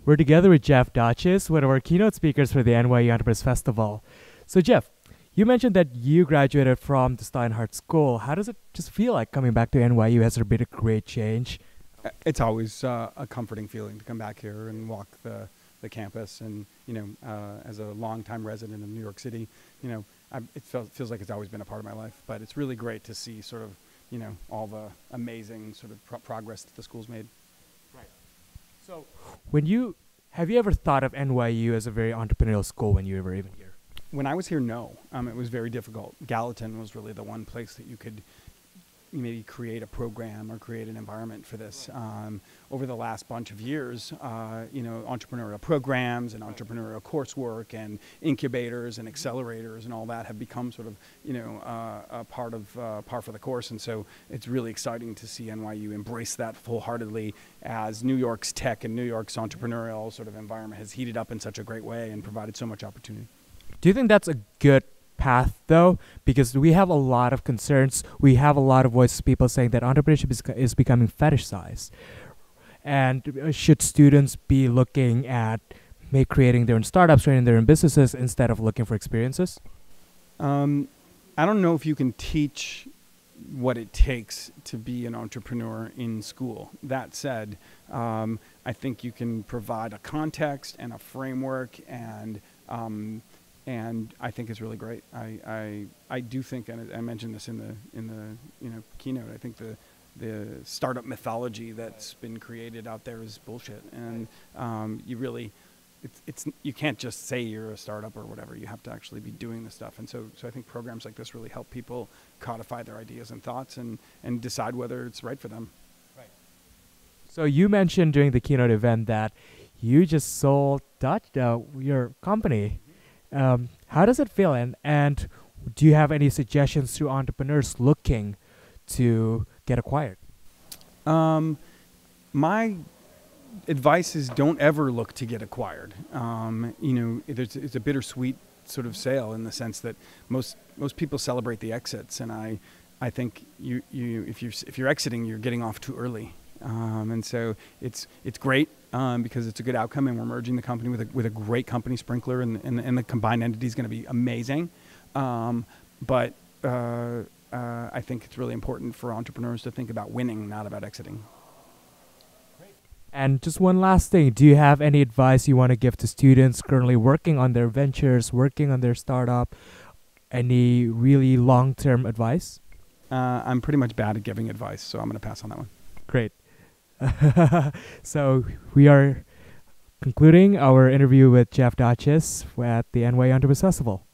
We're together with Jeff Dachis, one of our keynote speakers for the NYU Entrepreneurs Festival. So Jeff, you mentioned that you graduated from the Steinhardt School. How does it just feel like coming back to NYU? Has there been a great change? It's always a comforting feeling to come back here and walk the campus. And, as a longtime resident of New York City, it feels like it's always been a part of my life. But it's really great to see sort of, all the amazing sort of progress that the school's made. Right. So have you ever thought of NYU as a very entrepreneurial school when you were even here? When I was here, no. It was very difficult. Gallatin was really the one place that you could maybe create a program or create an environment for this. Over the last bunch of years, entrepreneurial programs and entrepreneurial coursework and incubators and accelerators and all that have become sort of, a part of par for the course. And so it's really exciting to see NYU embrace that full-heartedly as New York's tech and New York's entrepreneurial sort of environment has heated up in such a great way and provided so much opportunity. Do you think that's a good path, though? Because we have a lot of concerns. We have a lot of voices, people saying that entrepreneurship is becoming fetishized. And should students be looking at creating their own startups, creating their own businesses, instead of looking for experiences? I don't know if you can teach what it takes to be an entrepreneur in school. That said, I think you can provide a context and a framework, and I think it's really great. I do think, and I mentioned this in the keynote, I think the startup mythology that's been created out there is bullshit. And you can't just say you're a startup or whatever. You have to actually be doing the stuff. And so I think programs like this really help people codify their ideas and thoughts and decide whether it's right for them. Right. So you mentioned during the keynote event that you just sold your company. How does it feel? And do you have any suggestions to entrepreneurs looking to get acquired? My advice is don't ever look to get acquired. It's a bittersweet sort of sale in the sense that most people celebrate the exits, and I think if you're exiting, you're getting off too early. And so it's great because it's a good outcome, and we're merging the company with a great company, Sprinkler, and the combined entity is going to be amazing. But I think it's really important for entrepreneurs to think about winning, not about exiting. And just one last thing, do you have any advice you want to give to students currently working on their ventures, working on their startup? Any really long-term advice? I'm pretty much bad at giving advice, so I'm going to pass on that one. Great. So we are concluding our interview with Jeff Dachis at the NYU Entrepreneurs Festival.